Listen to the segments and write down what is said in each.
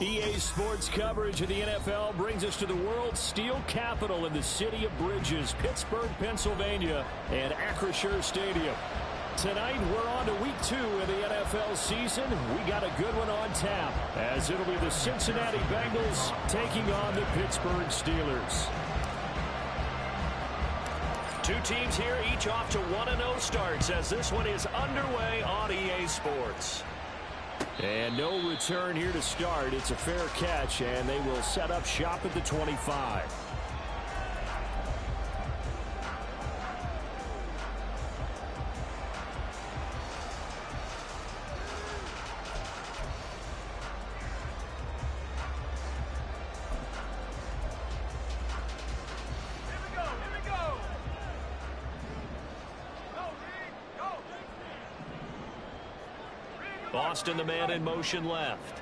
EA Sports coverage of the NFL brings us to the world's steel capital in the city of Bridges, Pittsburgh, Pennsylvania, and Acrisure Stadium. Tonight, we're on to week 2 of the NFL season. We got a good one on tap, as it'll be the Cincinnati Bengals taking on the Pittsburgh Steelers. Two teams here, each off to 1-0 starts, as this one is underway on EA Sports. And no return here to start. It's a fair catch, and they will set up shop at the 25. Boston, the man in motion left.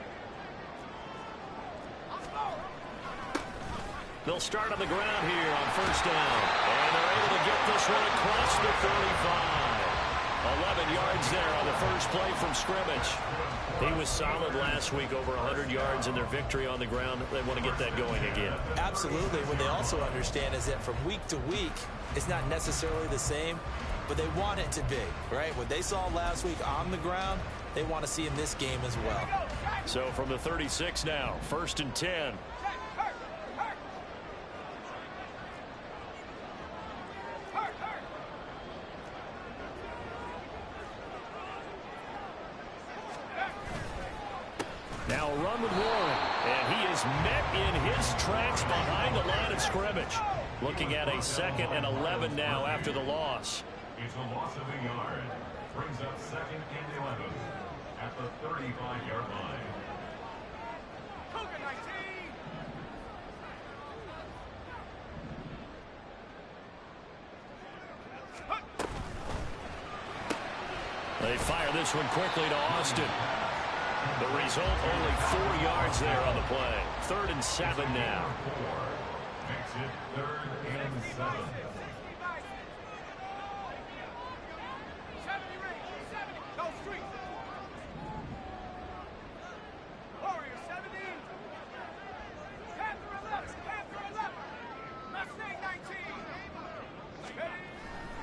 They'll start on the ground here on first down. And they're able to get this one across the 35. 11 yards there on the first play from scrimmage. He was solid last week, over 100 yards in their victory on the ground. They want to get that going again. Absolutely. What they also understand is that from week to week, it's not necessarily the same, but they want it to be, right? What they saw last week on the ground, they want to see in this game as well. So from the 36 now, 1st and 10. Now a run with Warren, and he is met in his tracks behind the line of scrimmage. Looking at a 2nd and 11 now after the loss. It's a loss of a yard. Brings up 2nd and 11 at the 35-yard line. They fire this one quickly to Austin. The result, only 4 yards there on the play. 3rd and 7 now. Makes it 3rd and 7.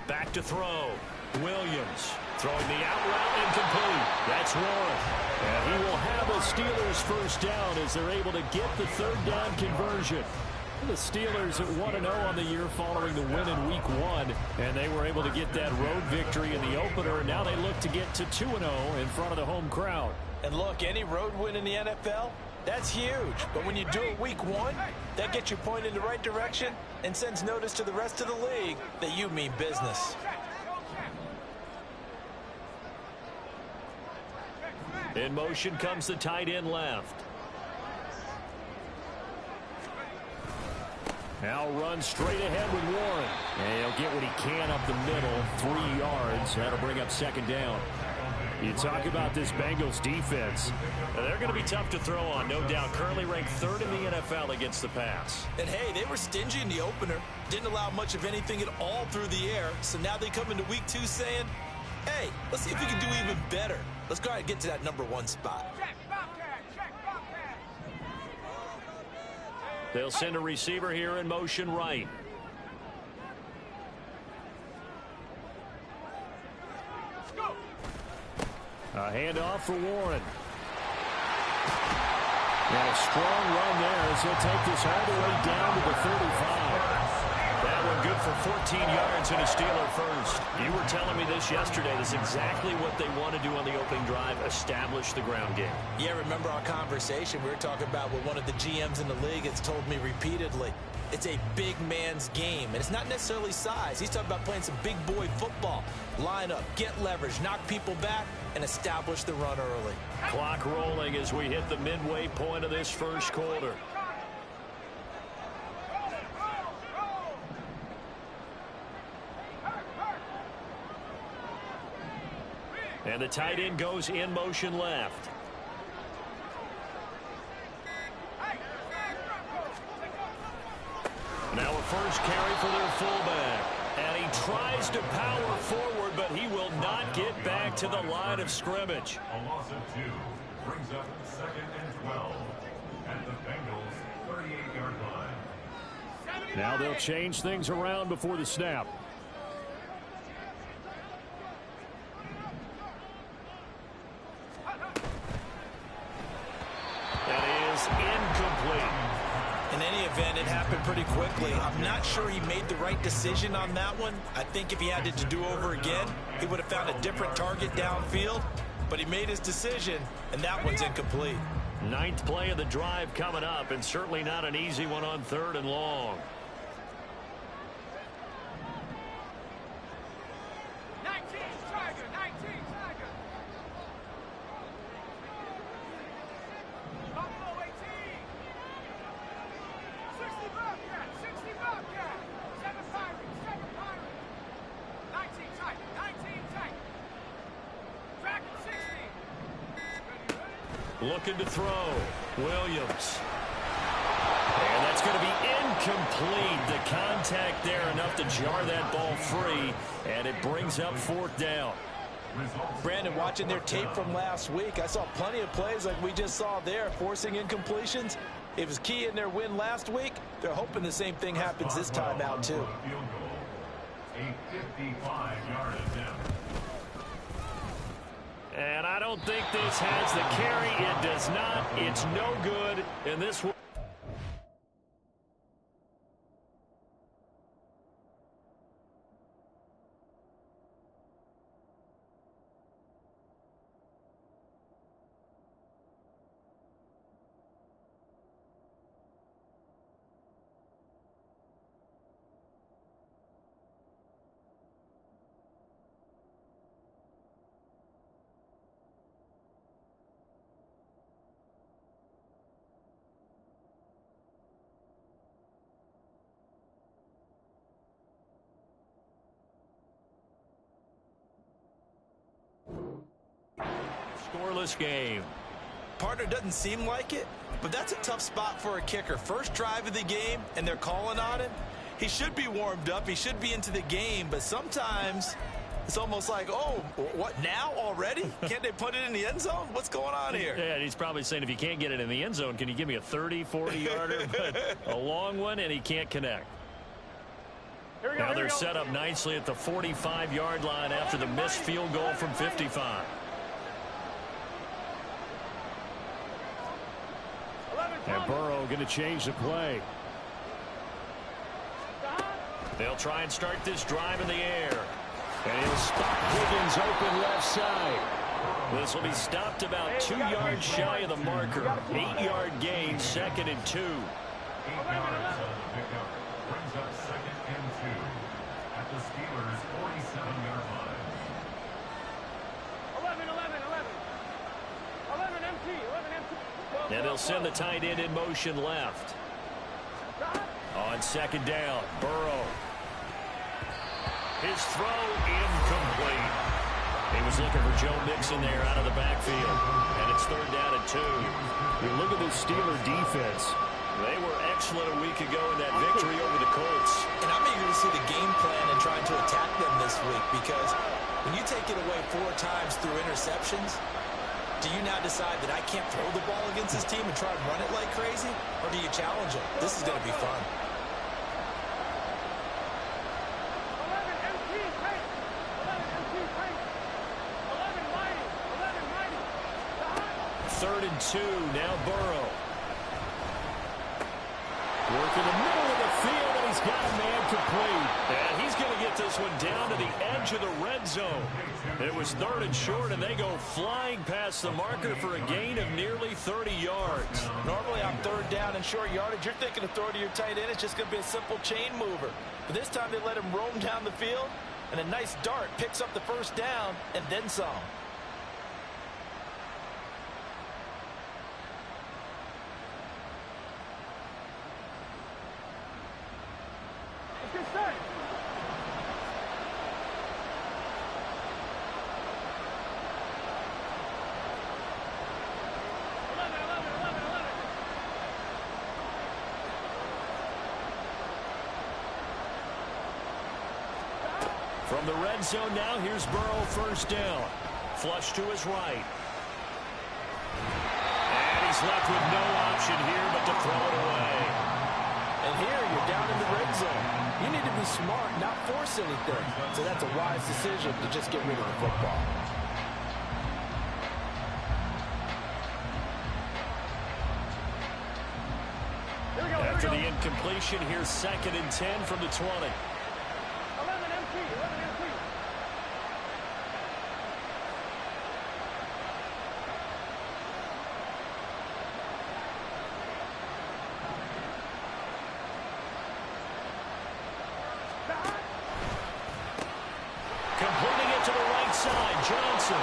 Back to throw. Williams throwing the out route incomplete. That's Warren. And he will have a Steelers first down as they're able to get the 3rd down conversion. The Steelers at 1-0 on the year following the win in week 1. And they were able to get that road victory in the opener. Now they look to get to 2-0 in front of the home crowd. And look, any road win in the NFL, that's huge. But when you do it week 1, that gets you pointed in the right direction and sends notice to the rest of the league that you mean business. In motion comes the tight end left. Now runs straight ahead with Warren. And he'll get what he can up the middle. 3 yards. That'll bring up 2nd down. You talk about this Bengals defense. They're going to be tough to throw on, no doubt. Currently ranked 3rd in the NFL against the pass. And, hey, they were stingy in the opener. Didn't allow much of anything at all through the air. So now they come into week 2 saying, hey, let's see if we can do even better. Let's go ahead and get to that number 1 spot. They'll send a receiver here in motion right. A handoff for Warren. And a strong run there as he'll take this all the way down to the 35. That one good for 14 yards and a Steeler first. You were telling me this yesterday. This is exactly what they want to do on the opening drive, establish the ground game. Yeah, remember our conversation? We were talking about what one of the GMs in the league has told me repeatedly. It's a big man's game, and it's not necessarily size. He's talking about playing some big boy football. Line up, get leverage, knock people back, and establish the run early. Clock rolling as we hit the midway point of this first quarter. And the tight end goes in motion left. Now a first carry for their fullback. And he tries to power forward, but he will not get back to the line of scrimmage. A loss of 2 brings up 2nd and 12. at the Bengals' 38-yard line. Now they'll change things around before the snap. That is incomplete. In any event, it happened pretty quickly. I'm not sure he made the right decision on that one. I think if he had it to do over again, he would have found a different target downfield. But he made his decision, and that one's incomplete. Ninth play of the drive coming up, and certainly not an easy one on 3rd and long. 19, Tiger, 19, Tiger. Buffalo 18. 60 Bobcat, 60 Bobcat. 7 Pirates, 7 Pirates. 19 Tiger, 19 Tiger. Dragon 16. Looking to throw. Williams. And that's going to be incomplete. The contact there enough to jar that ball free, and it brings up 4th down. Brandon, watching their tape from last week, I saw plenty of plays like we just saw there, forcing incompletions. It was key in their win last week. They're hoping the same thing happens this time out, too. A 55-yard attempt. And I don't think this has the carry. It does not. It's no good. And this one. Scoreless game. Partner, doesn't seem like it, but that's a tough spot for a kicker. First drive of the game, and they're calling on him. He should be warmed up. He should be into the game, but sometimes it's almost like, oh, what, now already? Can't they put it in the end zone? What's going on here? Yeah, and he's probably saying, if you can't get it in the end zone, can you give me a 30, 40-yarder? But a long one, and he can't connect. Now they're set up nicely at the 45-yard line after the missed field goal from 55. And Burrow going to change the play. They'll try and start this drive in the air. And he'll spot Higgins open left side. This will be stopped about 2 yards shy of the marker. 8-yard gain, 2nd and 2. 8 yards on the pickup. Brings up 2nd and 2 at the Steelers' 47-yard line. 11, 11, 11. 11 empty, 11 empty. And they'll send the tight end in motion left. On 2nd down, Burrow. His throw incomplete. He was looking for Joe Mixon there out of the backfield. And it's 3rd down and 2. You look at this Steeler defense. They were excellent a week ago in that victory over the Colts. And I'm eager to see the game plan and trying to attack them this week, because when you take it away 4 times through interceptions, do you now decide that I can't throw the ball against this team and try and run it like crazy? Or do you challenge them? This is going to be fun. 11 empty, tight. 11 empty, tight. 11 mighty, 11 mighty. 3rd and 2, now Burrow. Work in the middle of the field, and he's got a man complete. And he's going to get this one down to the edge of the red zone. It was 3rd and short, and they go flying past the marker for a gain of nearly 30 yards. Normally on 3rd down and short yardage, you're thinking of throwing to your tight end. It's just going to be a simple chain mover. But this time they let him roam down the field, and a nice dart picks up the 1st down and then some. It's good start. From the red zone now, here's Burrow, 1st down. Flush to his right. And he's He's left with no option here but to throw it away. And here you're down in the red zone. You need to be smart, not force anything. So that's a wise decision to just get rid of the football. After the incompletion, here's 2nd and 10 from the 20. 11 MT, 11 MT. Completing it to the right side, Johnson.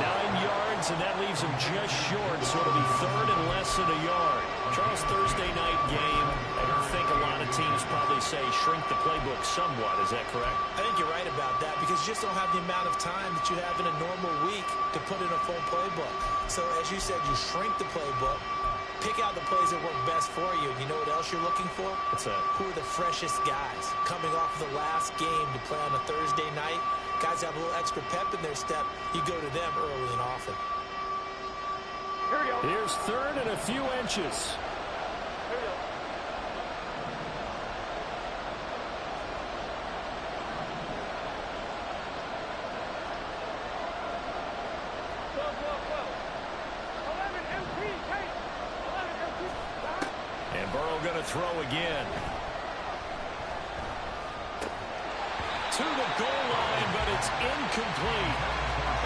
9 yards, and that leaves him just short, so it'll be 3rd and less than a yard. Charles, Thursday night game, I think a lot of teams probably say shrink the playbook somewhat. Is that correct? I think you're right about that because you just don't have the amount of time that you have in a normal week to put in a full playbook. So as you said, you shrink the playbook, pick out the plays that work best for you. You know what else you're looking for? What's that? Who are the freshest guys coming off of the last game to play on a Thursday night? Guys have a little extra pep in their step. You go to them early and often. Here we go. Here's 3rd and a few inches. Here we go. And Burrow going to throw again. To the goal line, but it's incomplete.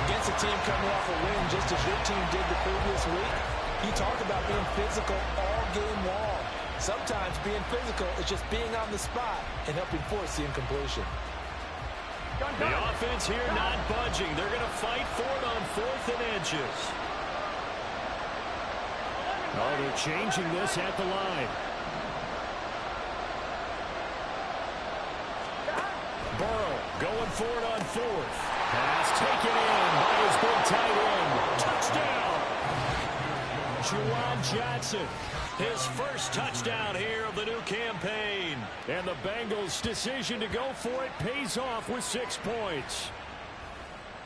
Against a team coming off a win just as your team did the previous week, you talk about being physical all game long. Sometimes being physical is just being on the spot and helping force the incompletion. The offense here not budging. They're going to fight for it on 4th and inches. Oh, they're changing this at the line. Burrow going for it on 4th. Pass taken in by his big tight end. Touchdown! Juwan Johnson. His first touchdown here of the new campaign. And the Bengals' decision to go for it pays off with 6 points.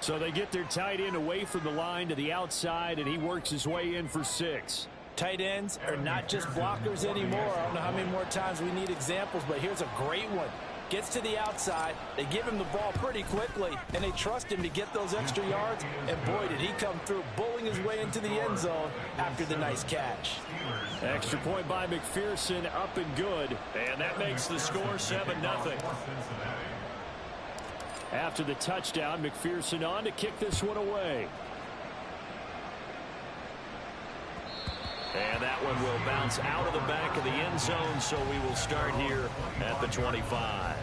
So they get their tight end away from the line to the outside, and he works his way in for 6. Tight ends are not just blockers anymore. I don't know how many more times we need examples, but here's a great one. Gets to the outside, they give him the ball pretty quickly, and they trust him to get those extra yards, and boy, did he come through, bowling his way into the end zone after the nice catch. Extra point by McPherson, up and good, and that makes the score 7-0. After the touchdown, McPherson on to kick this one away. And that one will bounce out of the back of the end zone, so we will start here at the 25.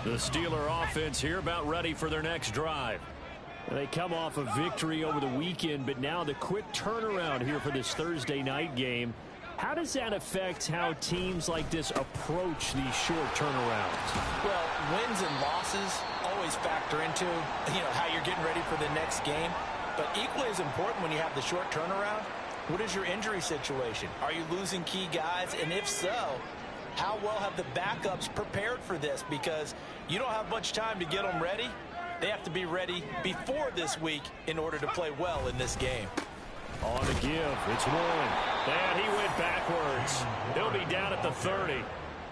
The Steeler offense here about ready for their next drive. They come off a victory over the weekend, but now the quick turnaround here for this Thursday night game. How does that affect how teams like this approach these short turnarounds? Well, wins and losses always factor into, how you're getting ready for the next game. But equally as important when you have the short turnaround, what is your injury situation? Are you losing key guys? And if so, how well have the backups prepared for this? Because you don't have much time to get them ready. They have to be ready before this week in order to play well in this game. On the give, it's Warren. And he went backwards. He'll be down at the 30.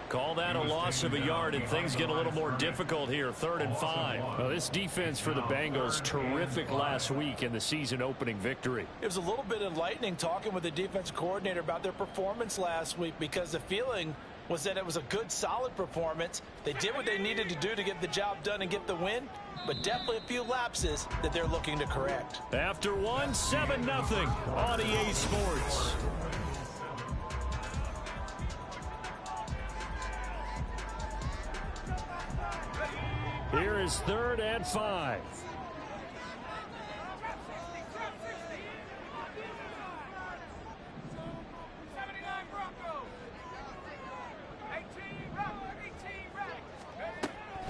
Call that a loss of a yard, and things get a little more difficult here, 3rd and 5. Well, this defense for the Bengals, terrific last week in the season-opening victory. It was a little bit enlightening talking with the defensive coordinator about their performance last week because the feeling was that it was a good, solid performance. They did what they needed to do to get the job done and get the win, but definitely a few lapses that they're looking to correct. After one, 7-0 on EA Sports. Here is 3rd and 5.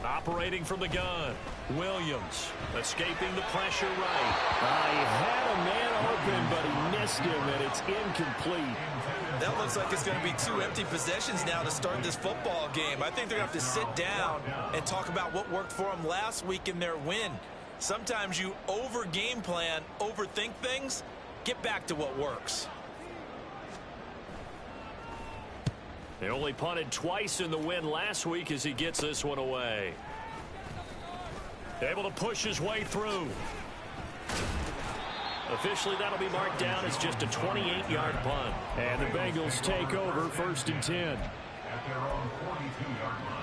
Operating from the gun, Williams escaping the pressure right. He had a man open, but he missed him, and it's incomplete. That looks like it's going to be 2 empty possessions now to start this football game. I think they're going to have to sit down and talk about what worked for them last week in their win. Sometimes you over-game plan, overthink things. Get back to what works. They only punted twice in the win last week as he gets this one away. Able to push his way through. Officially, that'll be marked down as just a 28-yard punt. And the Bengals take over 1st and 10. At their own 42-yard line.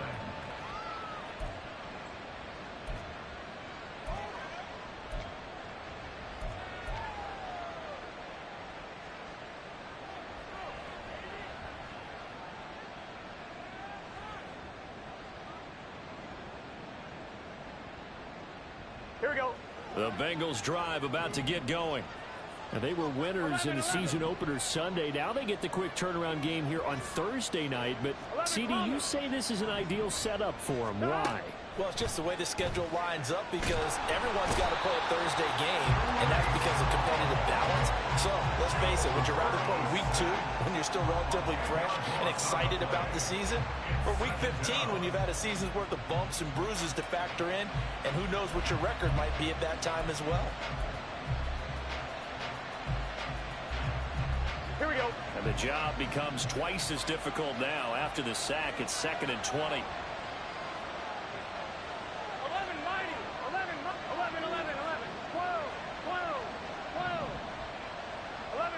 Here we go. The Bengals drive about to get going. And they were winners in the season opener Sunday. Now they get the quick turnaround game here on Thursday night. But, CD, you say this is an ideal setup for them. Why? Well, it's just the way the schedule lines up because everyone's got to play a Thursday game, and that's because of competitive balance. So, let's face it, would you rather play week 2 when you're still relatively fresh and excited about the season? Or week 15 when you've had a season's worth of bumps and bruises to factor in, and who knows what your record might be at that time as well? Here we go. And the job becomes twice as difficult now. After the sack, it's 2nd and 20. 12.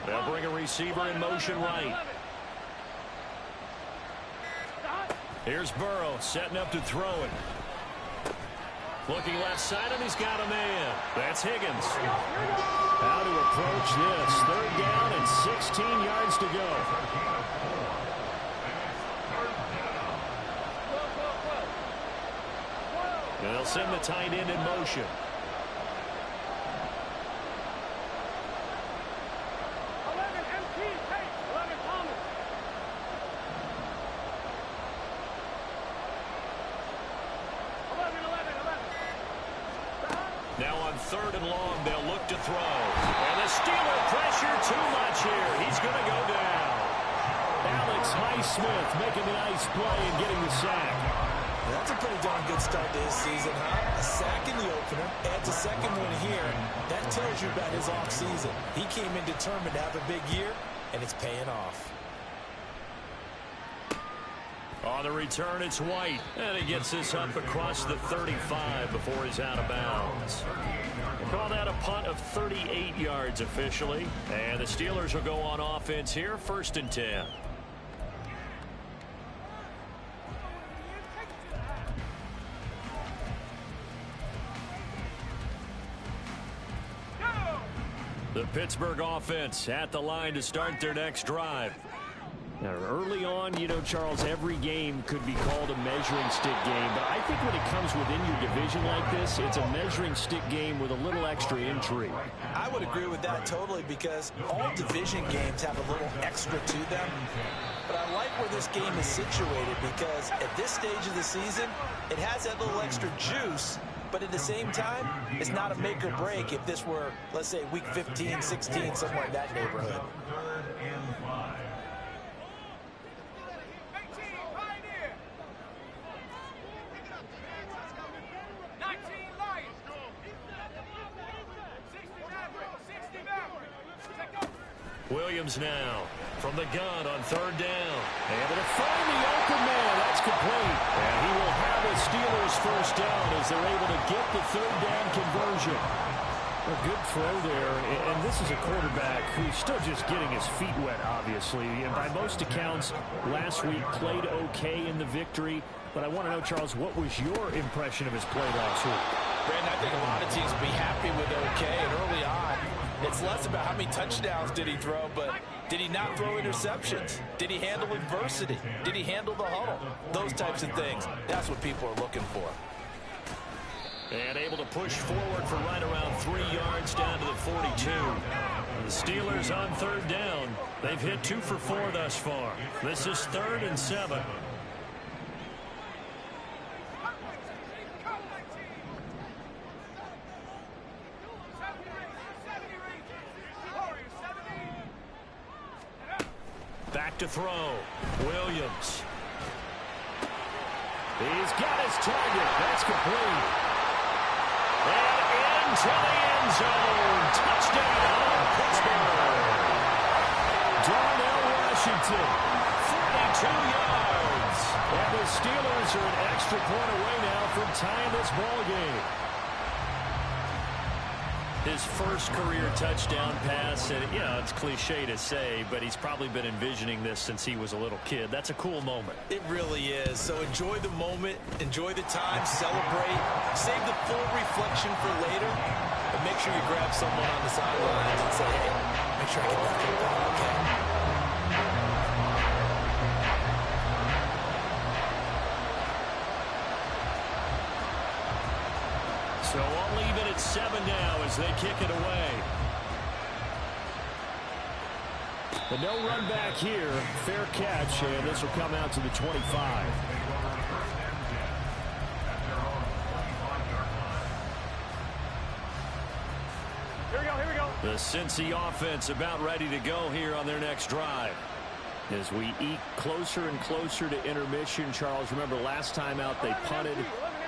They'll bring a receiver in motion right. Here's Burrow setting up to throw it. Looking left side, and he's got a man. That's Higgins. How to approach this. 3rd down and 16 yards to go. And they'll send the tight end in motion. 11 MT, take 11 Thomas. Now on 3rd and long, they'll look to throw. And the Steeler pressure too much here. He's going to go down. Alex Highsmith making a nice play and getting the sack. That's a pretty darn good start to his season, huh? A sack in the opener, adds a second one here. That tells you about his offseason. He came in determined to have a big year, and it's paying off. On the return, it's White. And he gets this up across the 35 before he's out of bounds. We'll call that a punt of 38 yards officially. And the Steelers will go on offense here, 1st and 10. The Pittsburgh offense at the line to start their next drive. Now, early on, you know, Charles, every game could be called a measuring stick game. But I think when it comes within your division like this, it's a measuring stick game with a little extra intrigue. I would agree with that totally because all division games have a little extra to them. But I like where this game is situated because at this stage of the season, it has that little extra juice. But at the same time, it's not a make or break if this were, let's say, week 15, 16, somewhere in that neighborhood. 3rd and 5. Williams now from the gun on 3rd down. Able to find the open man. That's complete. And he will have the Steelers 1st down as they're able to get the 3rd down conversion. A good throw there. And this is a quarterback who's still just getting his feet wet, obviously. And by most accounts, last week played okay in the victory. But I want to know, Charles, what was your impression of his play last week? Brandon, I think a lot of teams will be happy with okay. And early on, it's less about how many touchdowns did he throw, but did he not throw interceptions? Did he handle adversity? Did he handle the huddle? Those types of things. That's what people are looking for. And able to push forward for right around 3 yards down to the 42. The Steelers on 3rd down. They've hit 2 for 4 thus far. This is 3rd and 7. Back to throw. Williams. He's got his target. That's complete. And into the end zone. Touchdown, Pittsburgh. Darnell Washington, 42 yards. And the Steelers are an extra point away now from tying this ball game. His first career touchdown pass, and you know, it's cliche to say, but he's probably been envisioning this since he was a little kid. That's a cool moment. It really is. So enjoy the moment, enjoy the time, celebrate, save the full reflection for later, and make sure you grab someone on the sidelines and say, hey, make sure I get that football, okay? So I'll leave it at 7 now as they kick it away. But no run back here. Fair catch, and this will come out to the 25. Here we go, here we go. The Cincy offense about ready to go here on their next drive. As we eke closer and closer to intermission, Charles, remember last time out they punted.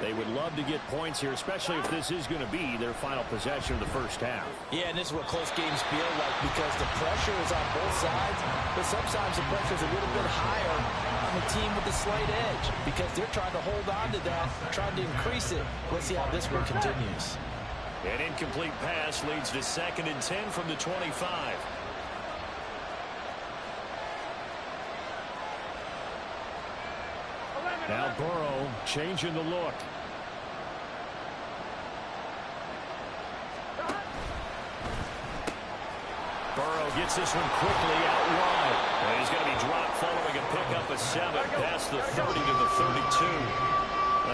They would love to get points here, especially if this is going to be their final possession of the first half. Yeah, and this is what close games feel like because the pressure is on both sides, but sometimes the pressure is a little bit higher on the team with the slight edge because they're trying to hold on to that, trying to increase it. Let's see how this one continues. An incomplete pass leads to 2nd and 10 from the 25. Now Burrow changing the look. Burrow gets this one quickly out wide. And he's going to be dropped following a pickup of 7 past the 30 to the 32.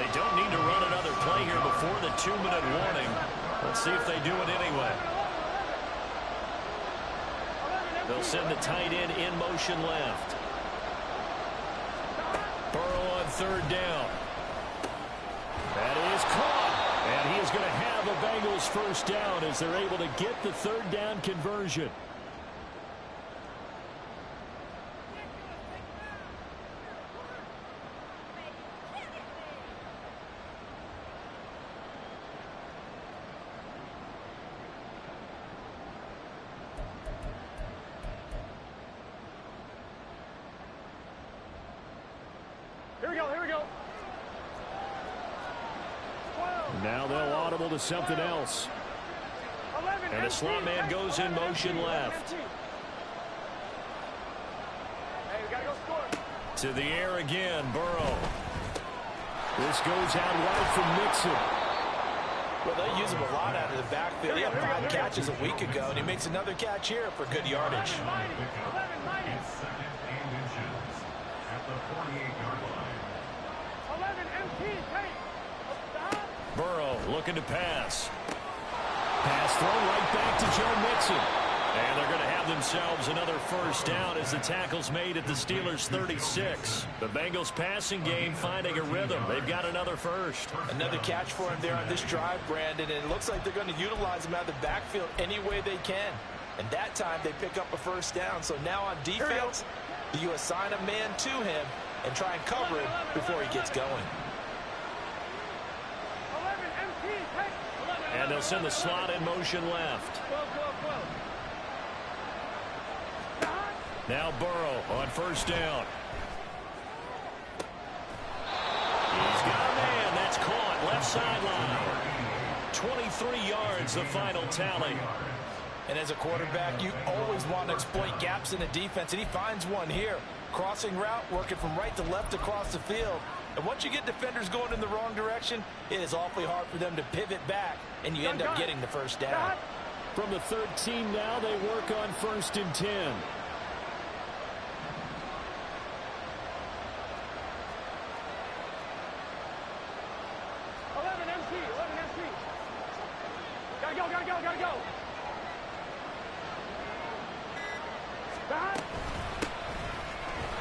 They don't need to run another play here before the 2-minute warning. Let's see if they do it anyway. They'll send the tight end in motion left. Burrow on 3rd down. That is caught. And he is going to have a Bengals first down as they're able to get the 3rd down conversion. Here we go, here we go. 12. Now they'll audible to something else. 11, And the slot man goes in motion left. Hey, we gotta go score. To the air again, Burrow. This goes out wide from Mixon. Well, they use him a lot out of the backfield. He had 5 catches a week ago, and he makes another catch here for good yardage. 11 minus. 2nd and inches at the 48-yard line. 11 MT, hey. Stop. Burrow looking to pass. Pass throw right back to Joe Mixon. And they're going to have themselves another first down as the tackle's made at the Steelers' 36. The Bengals passing game finding a rhythm. They've got another first. Another catch for him there on this drive, Brandon, and it looks like they're going to utilize him out of the backfield any way they can. And that time they pick up a first down. So now on defense, you assign a man to him and try and cover him before he gets going. 11 MT, hey. And they'll send the slot in motion left. 12, 12, 12. Now Burrow on first down. He's got a man. That's caught. Left sideline. 23 yards, the final tally. And as a quarterback, you always want to exploit gaps in the defense, and he finds one here. Crossing route, working from right to left across the field. And once you get defenders going in the wrong direction, it is awfully hard for them to pivot back, and you end up getting the first down. From the 13 now, they work on 1st and 10. 11 MT, 11 MT. Gotta go, gotta go, gotta go. Stop.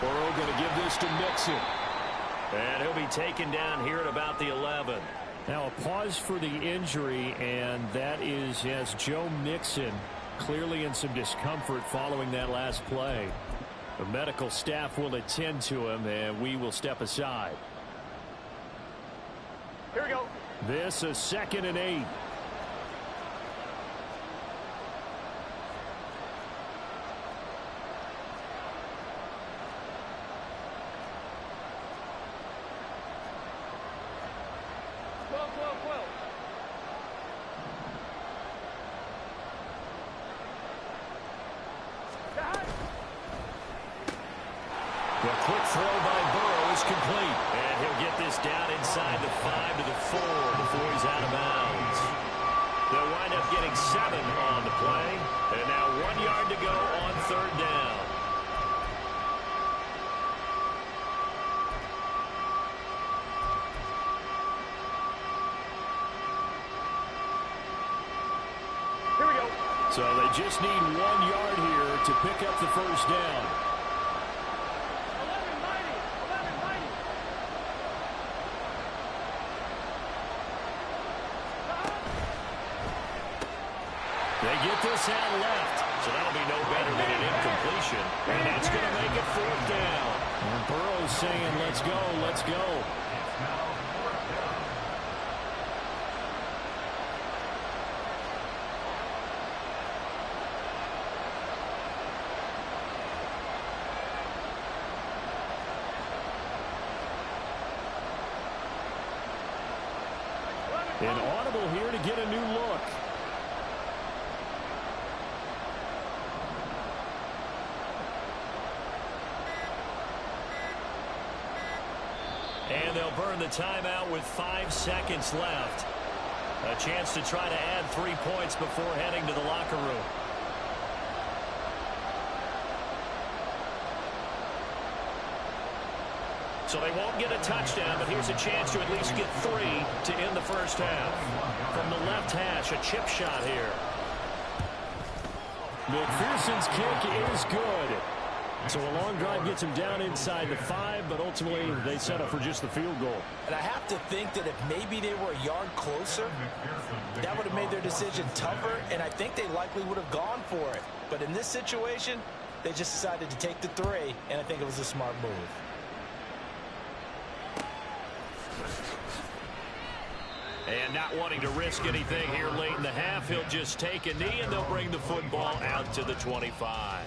Burrow going to give this to Mixon. And he'll be taken down here at about the 11. Now a pause for the injury, and that is, yes, Joe Mixon clearly in some discomfort following that last play. The medical staff will attend to him, and we will step aside. Here we go. This is 2nd and 8. The quick throw by Burrow is complete. And he'll get this down inside the 5 to the 4 before he's out of bounds. They'll wind up getting 7 on the play. And now 1 yard to go on 3rd down. Here we go. So they just need 1 yard here to pick up the first down. 11-90. 11-90. They get this out left. So that'll be no better than an incompletion. And it's going to make it 4th down. And Burrow's saying, let's go, let's go. An audible here to get a new look. And they'll burn the timeout with 5 seconds left. A chance to try to add 3 points before heading to the locker room. So they won't get a touchdown, but here's a chance to at least get 3 to end the first half. From the left hash, a chip shot here. McPherson's kick is good. So a long drive gets him down inside the 5, but ultimately they settle for just the field goal. And I have to think that if maybe they were a yard closer, that would have made their decision tougher, and I think they likely would have gone for it. But in this situation, they just decided to take the 3, and I think it was a smart move. And not wanting to risk anything here late in the half, he'll just take a knee, and they'll bring the football out to the 25.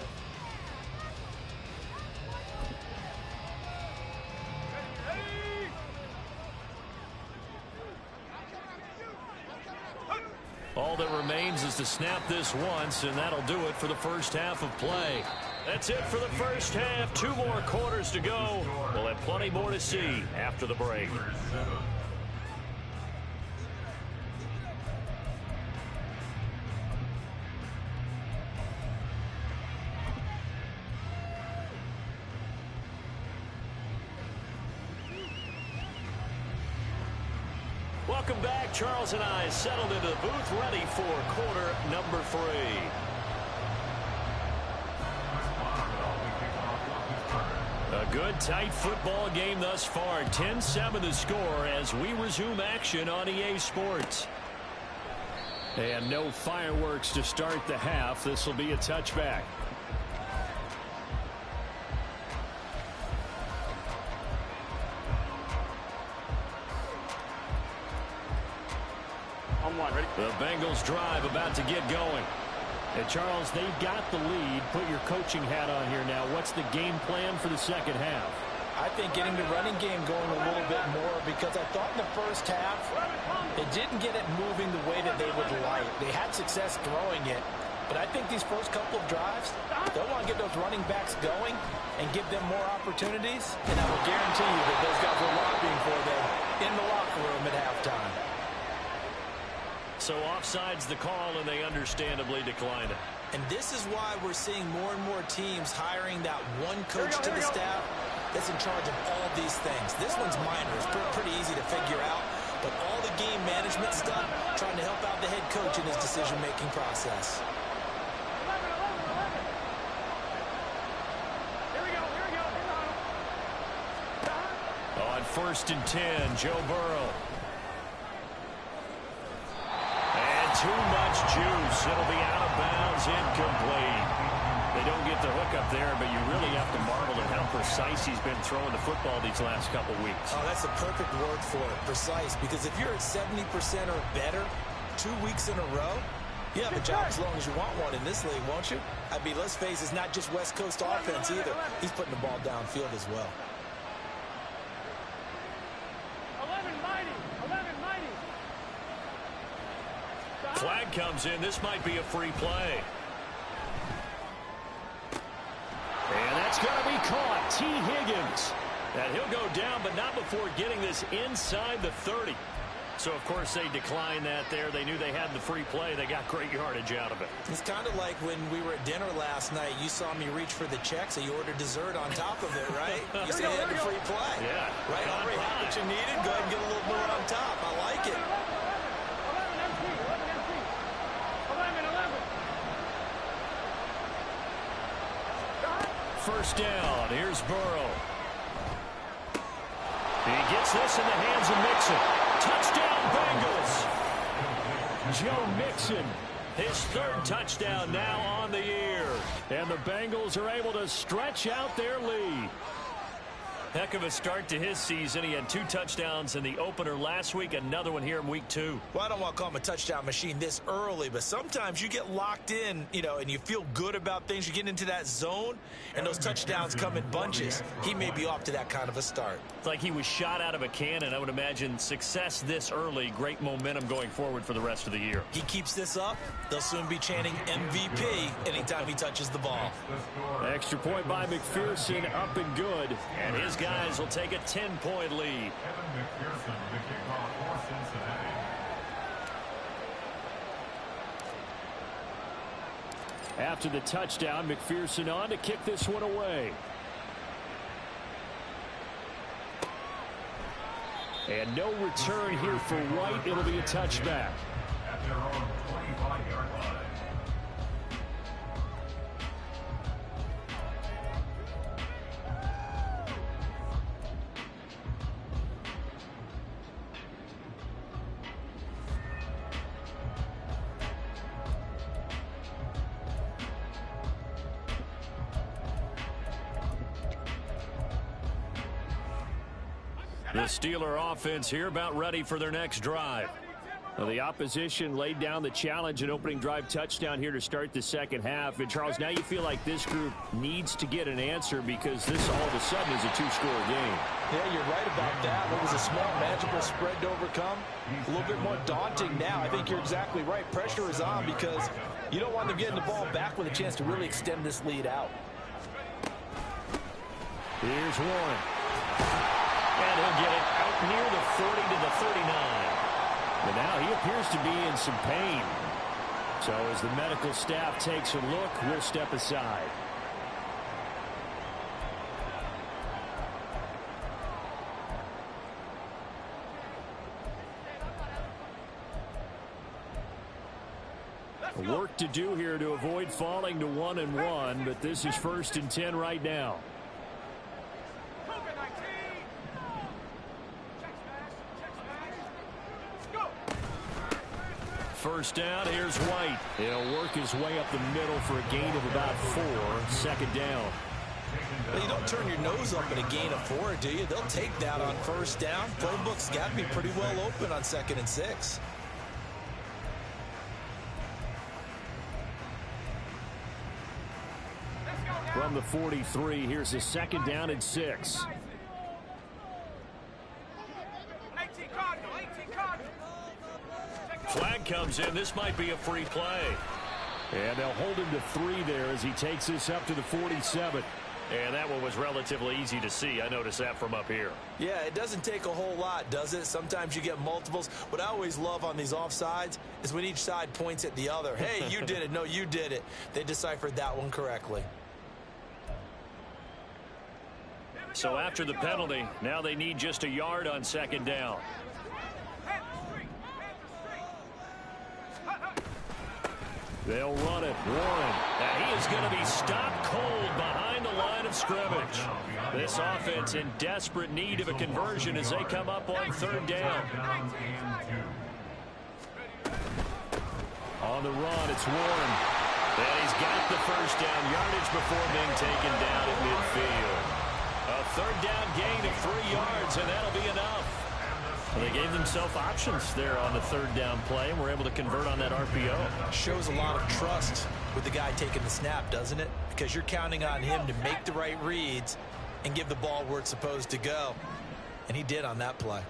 All that remains is to snap this once, and that'll do it for the first half of play. That's it for the first half. 2 more quarters to go. We'll have plenty more to see after the break. Welcome back. Charles and I settled into the booth, ready for quarter number 3. A good, tight football game thus far. 10-7 the score as we resume action on EA Sports. And no fireworks to start the half. This will be a touchback. The Bengals drive about to get going. And Charles, they've got the lead. Put your coaching hat on here now. What's the game plan for the second half? I think getting the running game going a little bit more, because I thought in the first half they didn't get it moving the way that they would like. They had success throwing it, but I think these first couple of drives, they'll want to get those running backs going and give them more opportunities, and I will guarantee you that those guys were lobbying for them in the locker room at halftime. So offside's the call, and they understandably declined it. And this is why we're seeing more and more teams hiring that one coach to the staff that's in charge of all these things. This one's minor. It's pretty easy to figure out. But all the game management stuff, trying to help out the head coach in his decision-making process. 11. Here we go. On 1st and 10, Joe Burrow. Too much juice. It'll be out of bounds, incomplete. They don't get the hook up there, but you really have to marvel at how precise he's been throwing the football these last couple weeks. Oh, that's the perfect word for it, precise. Because if you're at 70% or better 2 weeks in a row, you have a job as long as you want one in this league, won't you? I mean, let's face it, it's not just West Coast offense either. He's putting the ball downfield as well. 11 mighty. 11 mighty. Flag comes in. This might be a free play. And that's going to be caught. T. Higgins. And he'll go down, but not before getting this inside the 30. So, of course, they declined that there. They knew they had the free play. They got great yardage out of it. It's kind of like when we were at dinner last night. You saw me reach for the check, so you ordered dessert on top of it, right? You said you had the free play. Yeah. Right, Henry, had what you needed. Go ahead and get a little more on top. I like it. 11 MT. 11 MT. 11. First down. Here's Burrow. He gets this in the hands of Mixon. Touchdown, Bengals. Joe Mixon, his third touchdown now on the year. And the Bengals are able to stretch out their lead. Heck of a start to his season. He had 2 touchdowns in the opener last week, another one here in week 2. Well, I don't want to call him a touchdown machine this early, but sometimes you get locked in, you know, and you feel good about things. You get into that zone, and those touchdowns come in bunches. He may be off to that kind of a start. It's like he was shot out of a cannon. I would imagine success this early, great momentum going forward for the rest of the year. He keeps this up, they'll soon be chanting MVP anytime he touches the ball. Extra point by McPherson, up and good. And his guys will take a 10-point lead. Kevin McPherson, the kickoff for Cincinnati. After the touchdown, McPherson on to kick this one away. And no return here for White. It'll be a touchback. At their own 25-yard line. The Steeler offense here about ready for their next drive. Well, the opposition laid down the challenge and opening drive touchdown here to start the second half. And, Charles, now you feel like this group needs to get an answer because this all of a sudden is a 2-score game. Yeah, you're right about that. It was a small, manageable spread to overcome. A little bit more daunting now. I think you're exactly right. Pressure is on because you don't want them getting the ball back with a chance to really extend this lead out. Here's Warren. And he'll get it out near the 40 to the 39. But now he appears to be in some pain. So as the medical staff takes a look, we'll step aside. Work to do here to avoid falling to 1-1, but this is 1st and 10 right now. First down, here's White. He'll work his way up the middle for a gain of about 4. Second down. Well, you don't turn your nose up at a gain of 4, do you? They'll take that on first down. Playbook's got to be pretty well open on 2nd and 6. From the 43, here's a 2nd down and 6. Flag comes in. This might be a free play. And they'll hold him to 3 there as he takes this up to the 47. And that one was relatively easy to see. I noticed that from up here. Yeah, it doesn't take a whole lot, does it? Sometimes you get multiples. What I always love on these offsides is when each side points at the other. Hey, you did it. No, you did it. They deciphered that one correctly. So after the penalty, now they need just a yard on 2nd down. They'll run it. Warren. And he is going to be stopped cold behind the line of scrimmage. This offense in desperate need of a conversion as they come up on 3rd down. On the run, it's Warren. And he's got the first down yardage before being taken down at midfield. A third down gain of 3 yards, and that'll be enough. Well, they gave themselves options there on the third down play, and were able to convert on that RPO. Shows a lot of trust with the guy taking the snap, doesn't it? Because you're counting on him to make the right reads and give the ball where it's supposed to go. And he did on that play.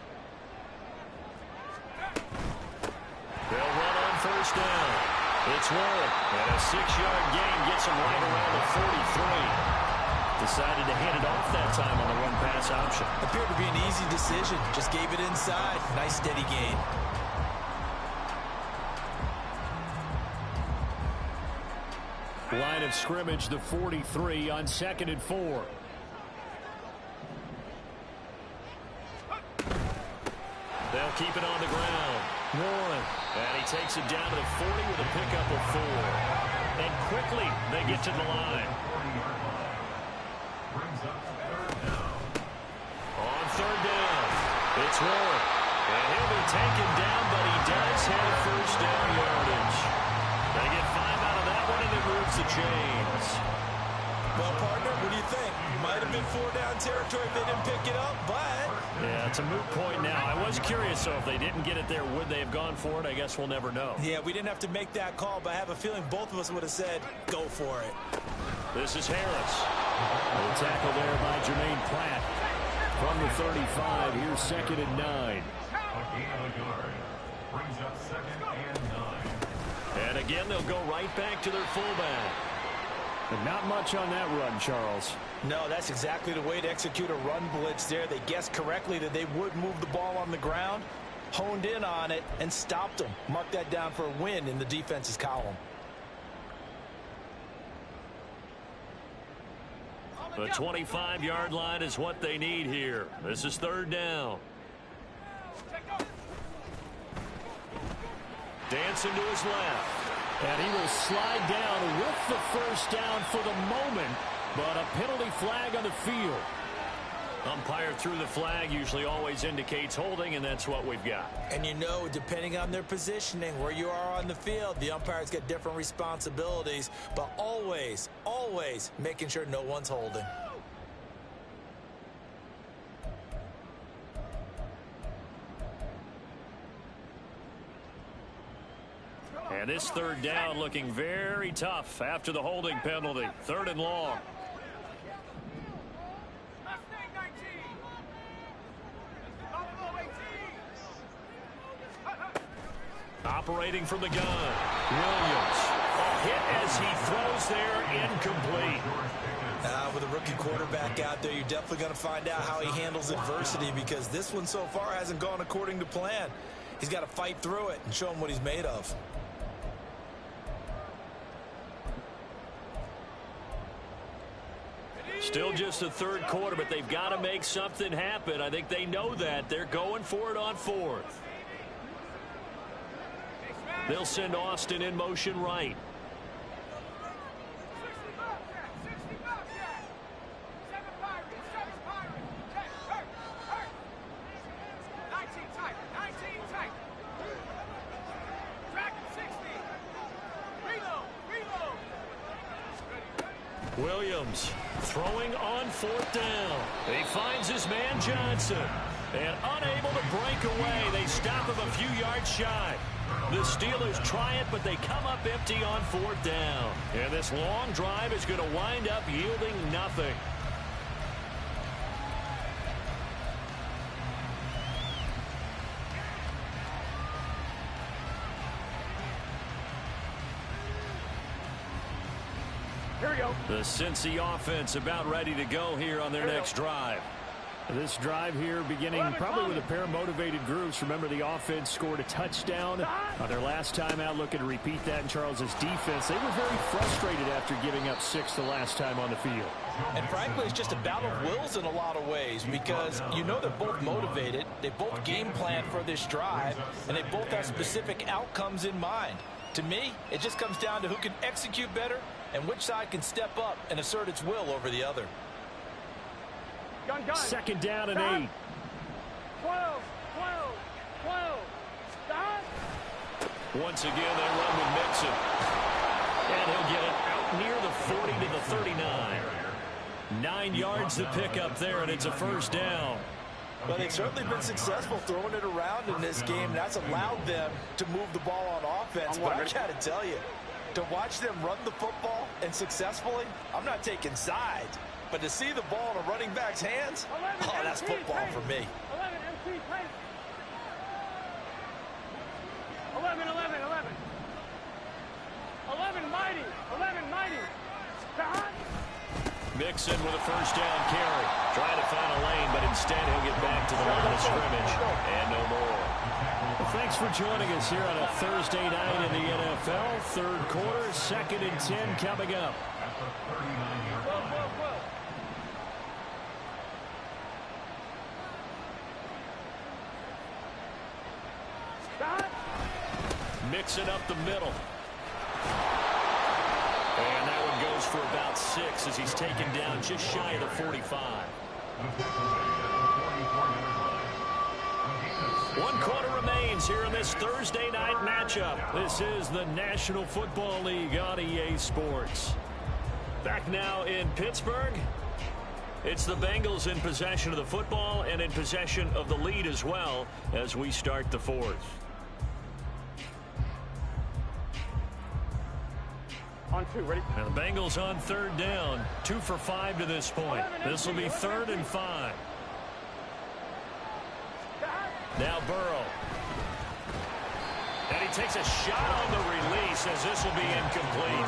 They'll run on first down. It's Warren, and a 6-yard gain gets him right around the 43. Decided to hand it off that time on the run-pass option. Appeared to be an easy decision. Just gave it inside. Nice steady gain. Line of scrimmage, the 43 on 2nd and 4. They'll keep it on the ground. Warren. And he takes it down to the 40 with a pickup of 4. And quickly they get to the line. On third down, it's Warren. And he'll be taken down, but he does have first down yardage. They get 5 out of that one, and it moves the chains. Well, partner, what do you think? Might have been 4-down territory if they didn't pick it up, but... Yeah, it's a moot point now. I was curious, so if they didn't get it there, would they have gone for it? I guess we'll never know. Yeah, we didn't have to make that call, but I have a feeling both of us would have said, go for it. This is Harris. The tackle there by Jermaine Pratt. From the 35, here's 2nd and 9. A gain of a yard. Brings up 2nd and 9. And again, they'll go right back to their fullback. But not much on that run, Charles. No, that's exactly the way to execute a run blitz there. They guessed correctly that they would move the ball on the ground, honed in on it, and stopped them. Mark that down for a win in the defense's column. The 25-yard line is what they need here. This is third down. Dancing to his left. And he will slide down with the first down for the moment, but a penalty flag on the field. Umpire threw the flag, usually always indicates holding, and that's what we've got. And you know, depending on their positioning, where you are on the field, the umpire's got different responsibilities, but always, always making sure no one's holding. And this third down looking very tough after the holding penalty. 3rd and long. Operating from the gun. Williams. A hit as he throws there, incomplete. With a rookie quarterback out there, you're definitely going to find out how he handles adversity, because this one so far hasn't gone according to plan. He's got to fight through it and show him what he's made of. Still just the third quarter, but they've got to make something happen. I think they know that. They're going for it on 4th. They'll send Austin in motion right. Williams throwing on 4th down. He finds his man Johnson. And unable to break away, they stop him a few yards shy. The Steelers try it, but they come up empty on 4th down. And this long drive is going to wind up yielding nothing. Here we go. The Cincy offense about ready to go here on their next drive. This drive here beginning probably with a pair of motivated groups. Remember, the offense scored a touchdown on their last time out. Looking to repeat that in Charles's defense. They were very frustrated after giving up 6 the last time on the field. And frankly, it's just a battle of wills in a lot of ways, because you know they're both motivated. They both game plan for this drive, and they both have specific outcomes in mind. To me, it just comes down to who can execute better and which side can step up and assert its will over the other. Gun. 2nd down and 8. 12. Stop. Once again, they run with Mixon. And he'll get it out near the 40 to the 39. 9 yards to pick up there, and it's a first down. But they've certainly been successful throwing it around in this game. That's allowed them to move the ball on offense. But I got to tell you, to watch them run the football and successfully, I'm not taking sides. But to see the ball in a running back's hands, oh, that's football for me. 11, MC, play. 11, 11, 11. 11, mighty. 11, mighty. Stop. Mixon with a first down carry. Trying to find a lane, but instead he'll get back to the line of scrimmage. And no more. Well, thanks for joining us here on a Thursday night in the NFL. Third quarter, 2nd and 10 coming up. Mixing up the middle. And that one goes for about 6 as he's taken down just shy of the 45. 1 quarter remains here in this Thursday night matchup. This is the National Football League on EA Sports. Back now in Pittsburgh. It's the Bengals in possession of the football and in possession of the lead as well as we start the fourth. On 2, ready? And the Bengals on 3rd down. 2 for 5 to this point. This will be 3rd and 5. Now Burrow. And he takes a shot on the release as this will be incomplete.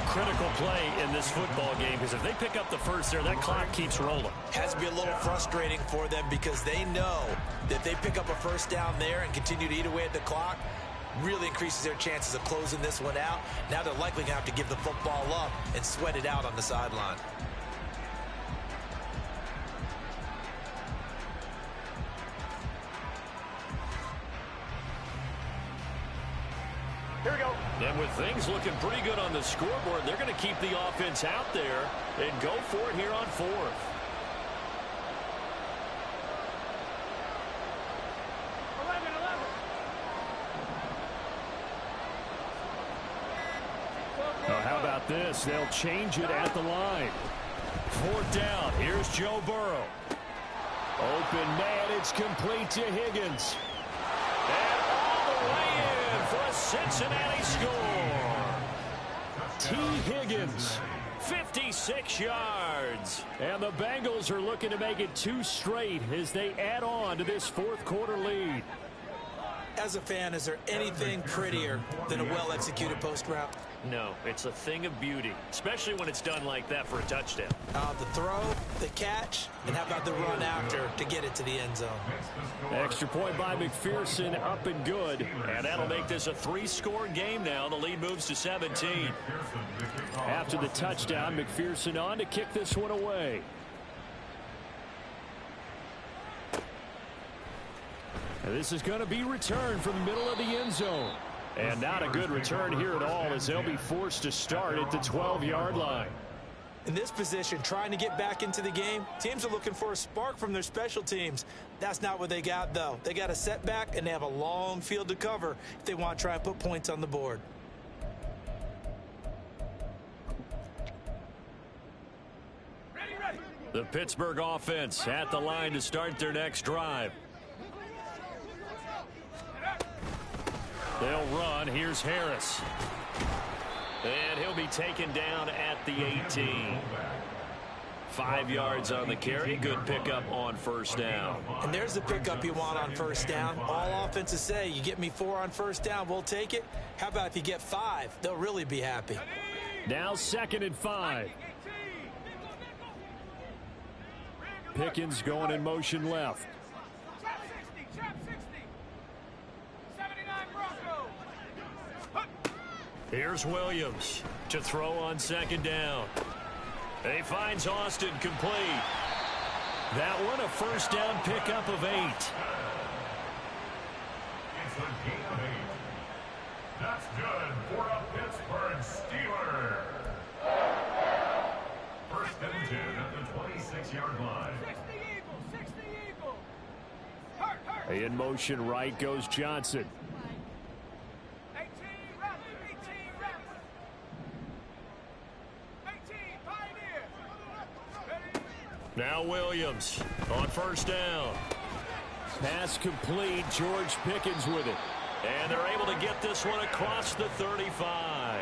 Critical play in this football game because if they pick up the first there, that clock keeps rolling. Has to be a little frustrating for them because they know that if they pick up a first down there and continue to eat away at the clock, really increases their chances of closing this one out. Now they're likely going to have to give the football up and sweat it out on the sideline. Here we go. And with things looking pretty good on the scoreboard, they're going to keep the offense out there and go for it here on 4th. How about this? They'll change it at the line. 4th down. Here's Joe Burrow. Open man. It's complete to Higgins. And all the way in for a Cincinnati score. T. Higgins, 56 yards. And the Bengals are looking to make it 2 straight as they add on to this 4th quarter lead. As a fan, is there anything prettier than a well-executed post route? No, it's a thing of beauty, especially when it's done like that for a touchdown. The throw, the catch, and how about the run after to get it to the end zone? Extra point by McPherson, up and good. And that'll make this a 3-score game now. The lead moves to 17. After the touchdown, McPherson on to kick this one away. And this is going to be returned from the middle of the end zone. And not a good return here at all as they'll be forced to start at the 12-yard line. In this position, trying to get back into the game, teams are looking for a spark from their special teams. That's not what they got, though. They got a setback, and they have a long field to cover if they want to try and put points on the board. The Pittsburgh offense at the line to start their next drive. They'll run. Here's Harris. And he'll be taken down at the 18. 5 yards on the carry. Good pickup on 1st down. And there's the pickup you want on 1st down. All offenses say, you get me 4 on 1st down, we'll take it. How about if you get 5? They'll really be happy. Now 2nd and 5. Pickens going in motion left. Here's Williams to throw on 2nd down. He finds Austin complete. That one a 1st down pickup of 8. It's a gain of 8. That's good for a Pittsburgh Steeler. 1st and 10 at the 26-yard line. 60 Eagle. Hurt. In motion right goes Johnson. Williams on first down. Pass complete. George Pickens with it. And they're able to get this one across the 35.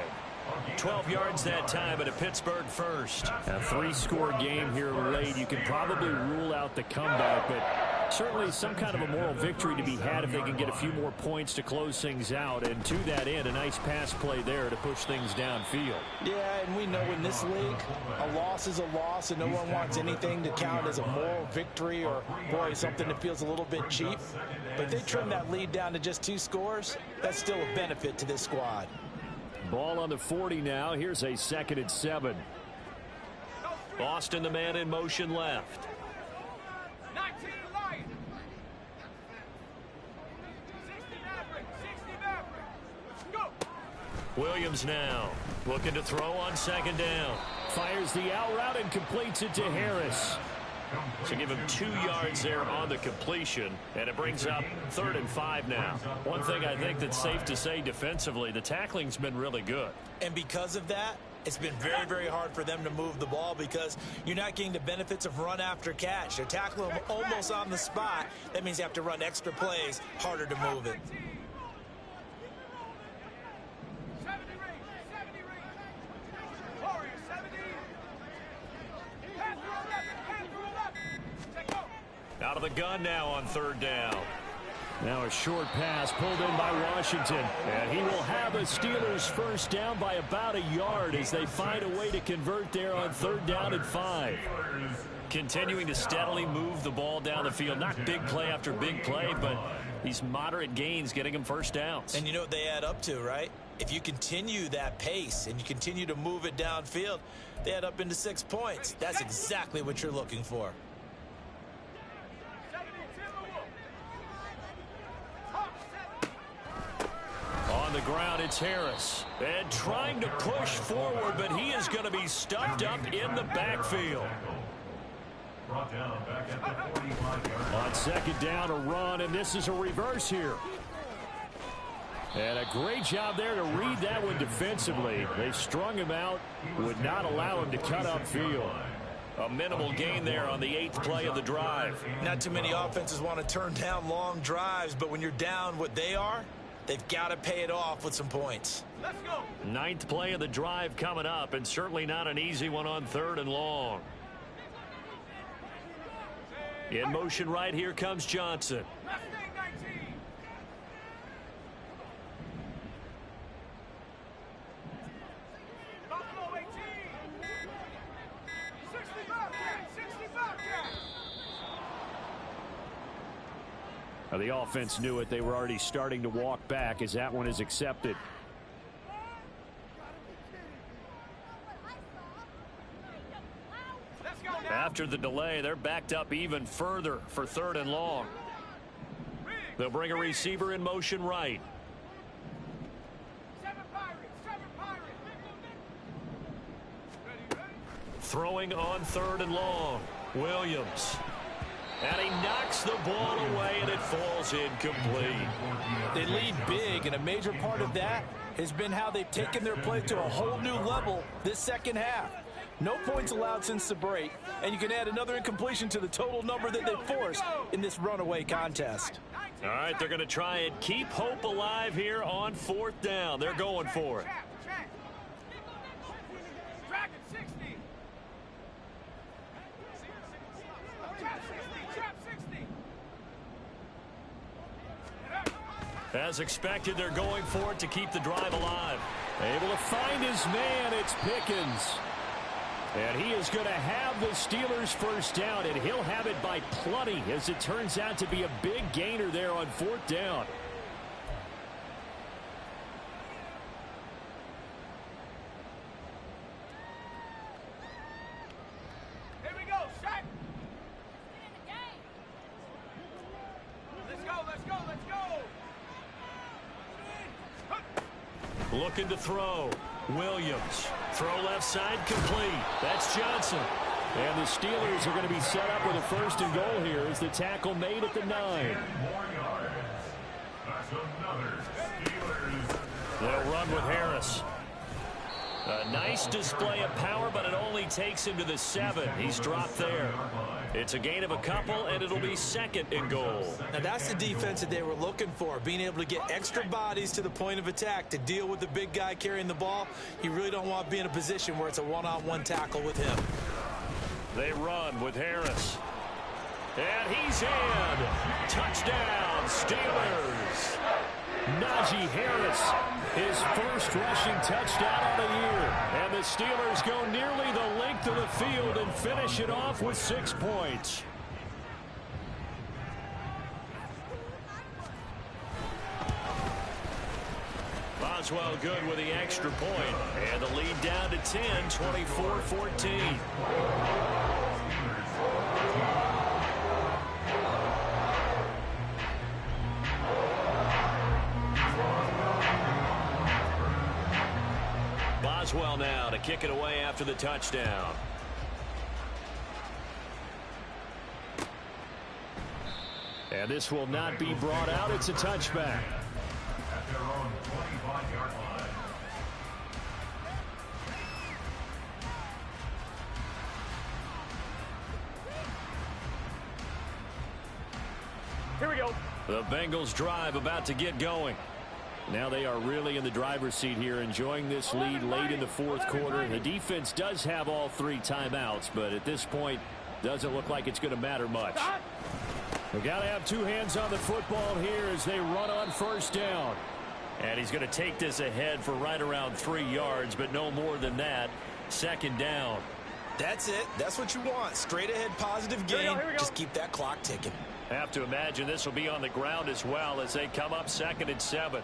12 yards that time at a Pittsburgh first. A 3-score game here late. You can probably rule out the comeback, but certainly some kind of a moral victory to be had if they can get a few more points to close things out. And to that end, a nice pass play there to push things downfield. Yeah, and we know in this league, a loss is a loss, and no one wants anything to count as a moral victory or, boy, something that feels a little bit cheap. But if they trim that lead down to just 2 scores, that's still a benefit to this squad. Ball on the 40 now. Here's a 2nd and 7. Boston, the man in motion left. 19 Lions. 60 Maverick. 60 Maverick. Go. Williams now looking to throw on 2nd down. Fires the out route and completes it to Harris. So give him 2 yards there on the completion, and it brings up 3rd and 5 now. One thing I think that's safe to say defensively, the tackling's been really good. And because of that, it's been very, very hard for them to move the ball because you're not getting the benefits of run after catch. They're tackling them almost on the spot. That means you have to run extra plays, harder to move it. 70 range. 70 range. Warriors, 70. Pass through 11. Pass through 11. Take go. Out of the gun now on 3rd down. Now a short pass pulled in by Washington. And he will have a Steelers first down by about a yard as they find a way to convert there on 3rd down and 5. Continuing to steadily move the ball down the field. Not big play after big play, but these moderate gains getting them first downs. And you know what they add up to, right? If you continue that pace and you continue to move it downfield, they add up into 6 points. That's exactly what you're looking for. 70 Timberwolves. On the ground, it's Harris. And trying to push forward, but he is going to be stuffed up in the backfield. Brought down back at the 45-yard line. On 2nd down, a run, and this is a reverse here. And a great job there to read that one defensively. They strung him out, would not allow him to cut upfield. A minimal gain there on the 8th play of the drive. Not too many offenses want to turn down long drives, but when you're down what they are, they've got to pay it off with some points. Let's go. 9th play of the drive coming up, and certainly not an easy one on 3rd and long. In motion right here comes Johnson. Mustang 19. Buffalo 18. 65 cat. 65 cat. Now, the offense knew it. They were already starting to walk back as that one is accepted. Let's go now. After the delay, they're backed up even further for 3rd and long. They'll bring a receiver in motion right. 7 Pirates. 7 Pirates. Ready. Throwing on 3rd and long. Williams. And he knocks the ball away, and it falls incomplete. They lead big, and a major part of that has been how they've taken their play to a whole new level this second half. No points allowed since the break, and you can add another incompletion to the total number that they forced in this runaway contest. All right, they're going to try and keep hope alive here on 4th down. They're going for it. Dragon 60. Trap 60. Trap 60. As expected, they're going for it to keep the drive alive. Able to find his man. It's Pickens. And he is going to have the Steelers first down, and he'll have it by plenty as it turns out to be a big gainer there on 4th down. Here we go. Shaq. Let's go. Let's go. Let's go. Looking to throw. Williams. Throw left side complete. That's Johnson. And the Steelers are going to be set up with a 1st and goal here as the tackle made at the 9. 10 more yards. That's another Steelers. They'll run with Harris. A nice display of power, but it only takes him to the 7. He's dropped there. It's a gain of a couple, and it'll be 2nd and goal. Now, that's the defense that they were looking for, being able to get extra bodies to the point of attack to deal with the big guy carrying the ball. You really don't want to be in a position where it's a one-on-one tackle with him. They run with Harris. And he's in. Touchdown, Steelers. Najee Harris, his first rushing touchdown of the year. And the Steelers go nearly the length of the field and finish it off with 6 points. Boswell good with the extra point. And the lead down to 10, 24-14. Boswell now to kick it away after the touchdown. And this will not be brought out. It's a touchback. At their own 25-yard line. Here we go. The Bengals drive about to get going. Now they are really in the driver's seat here, enjoying this lead late in the 4th quarter. The defense does have all 3 timeouts, but at this point, doesn't look like it's going to matter much. We've got to have 2 hands on the football here as they run on 1st down. And he's going to take this ahead for right around 3 yards, but no more than that. 2nd down. That's it. That's what you want. Straight ahead positive gain. Here we go. Just keep that clock ticking. Have to imagine this will be on the ground as well as they come up 2nd and 7.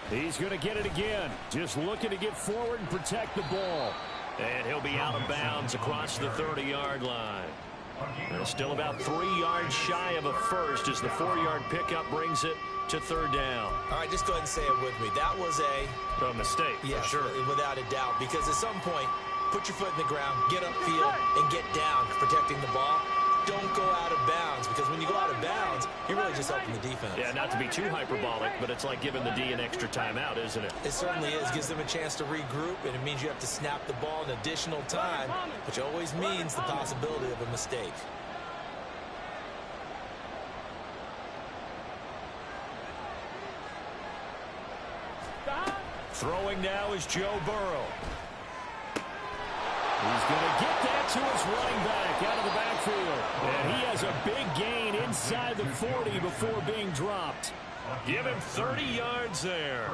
He's going to get it again. Just looking to get forward and protect the ball. And he'll be out of bounds across the 30-yard line. And still about 3 yards shy of a first as the 4-yard pickup brings it to 3rd down. All right, just go ahead and say it with me. That was A mistake, yes, for sure. without a doubt. Because at some point, put your foot in the ground, get upfield, and get down protecting the ball. Don't go out of bounds, because when you go out of bounds, you're really just helping the defense. Yeah, not to be too hyperbolic, but it's like giving the D an extra timeout, isn't it? It certainly is. Gives them a chance to regroup, and it means you have to snap the ball an additional time, which always means the possibility of a mistake. Throwing now is Joe Burrow. He's going to get that to his running back out of the backfield. And he has a big gain inside the 40 before being dropped. Give him 30 yards there.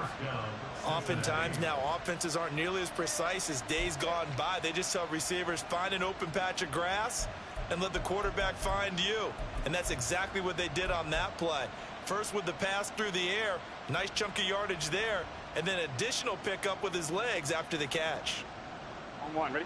Oftentimes now, offenses aren't nearly as precise as days gone by. They just tell receivers, find an open patch of grass and let the quarterback find you. And that's exactly what they did on that play. First with the pass through the air, nice chunk of yardage there, and then additional pickup with his legs after the catch. On 1, ready?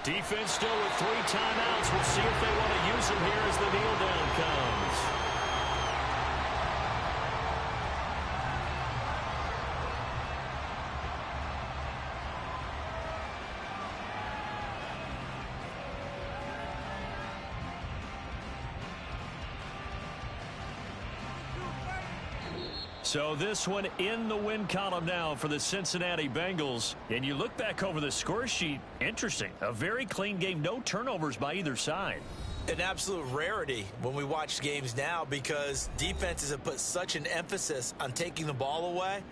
Defense still with 3 timeouts. We'll see if they want to use them here as the kneel down comes. So this one in the win column now for the Cincinnati Bengals. And you look back over the score sheet, interesting. A very clean game, no turnovers by either side. An absolute rarity when we watch games now because defenses have put such an emphasis on taking the ball away.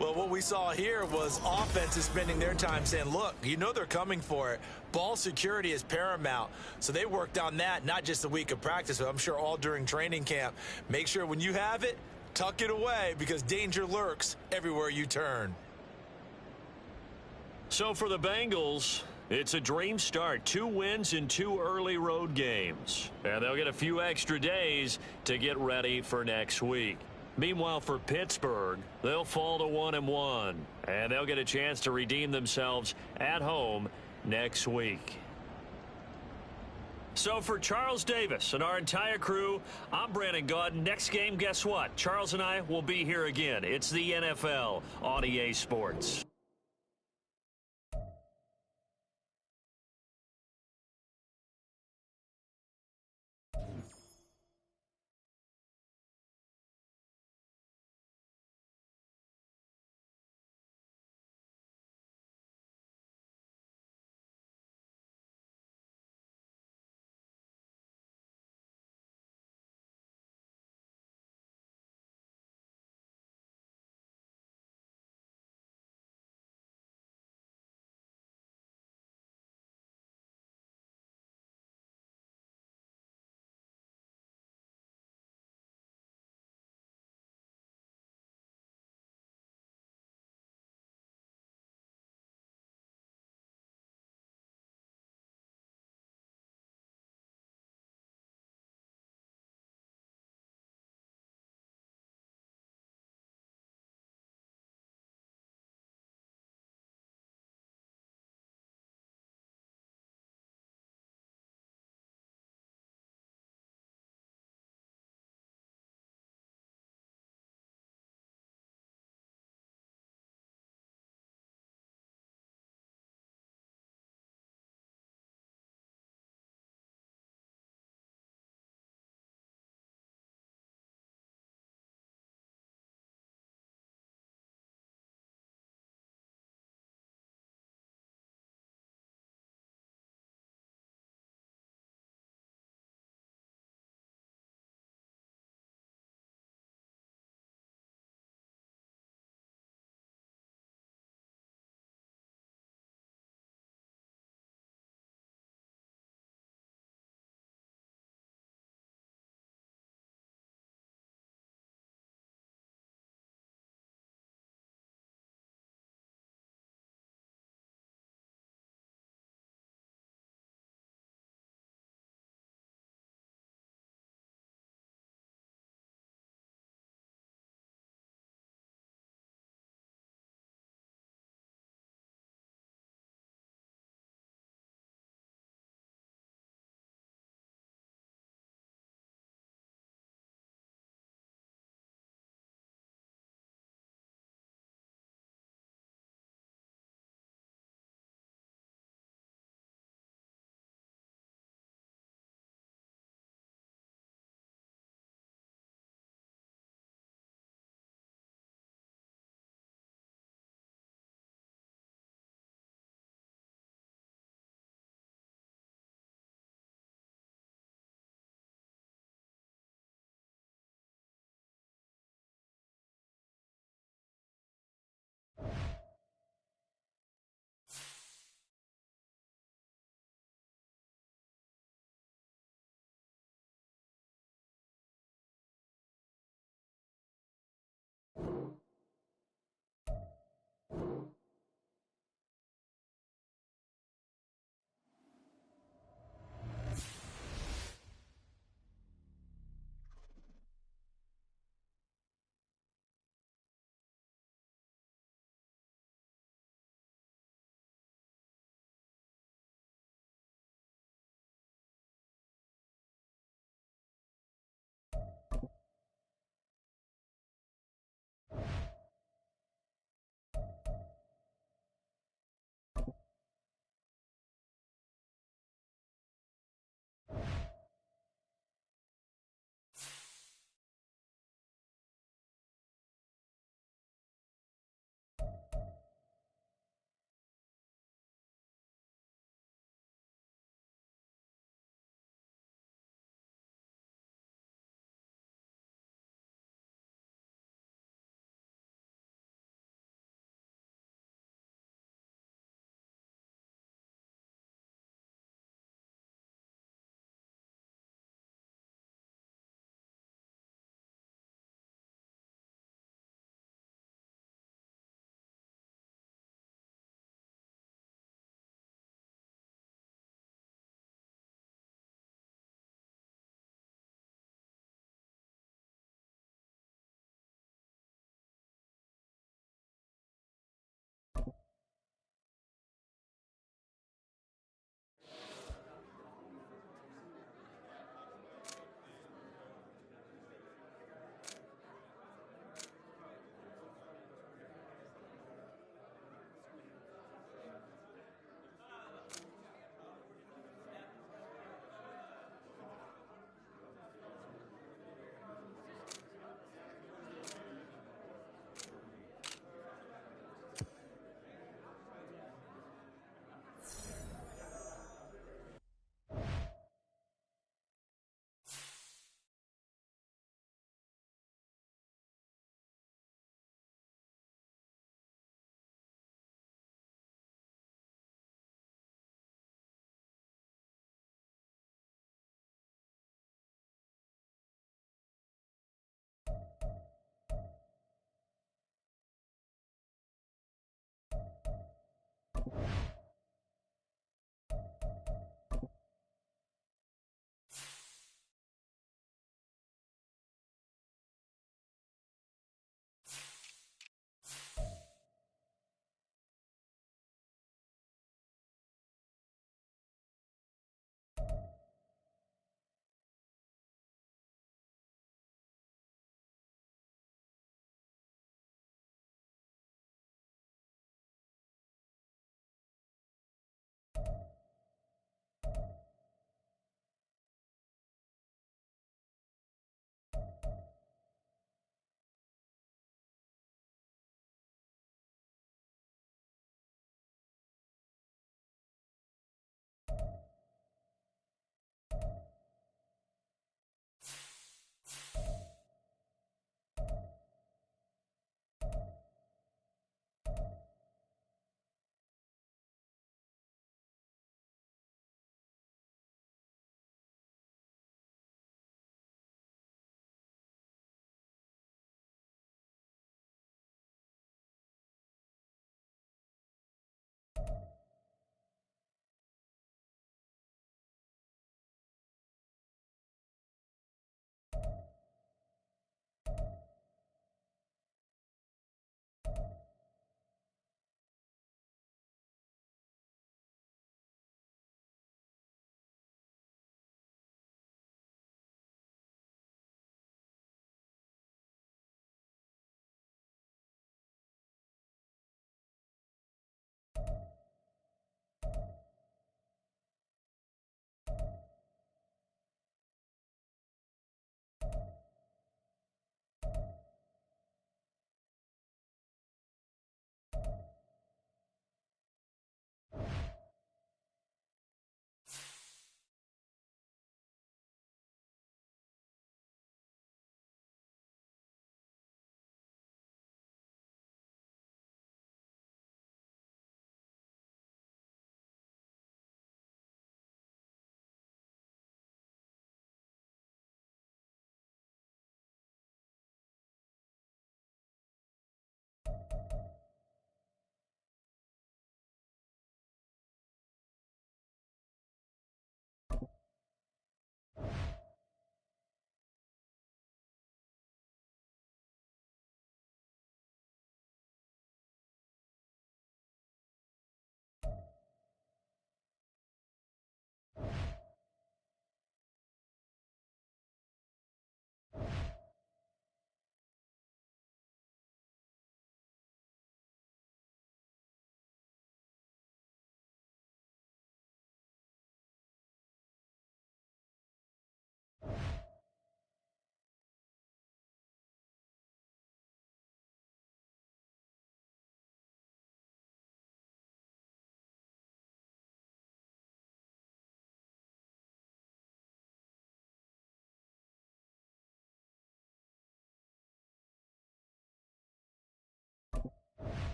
Well, what we saw here was offenses spending their time saying, look, you know they're coming for it. Ball security is paramount. So they worked on that, not just a week of practice, but I'm sure all during training camp. Make sure when you have it, tuck it away because danger lurks everywhere you turn. So for the Bengals, it's a dream start. 2 wins in 2 early road games. And they'll get a few extra days to get ready for next week. Meanwhile, for Pittsburgh, they'll fall to 1-1. And they'll get a chance to redeem themselves at home next week. So for Charles Davis and our entire crew, I'm Brandon Gaudin. Next game, guess what? Charles and I will be here again. It's the NFL on EA Sports.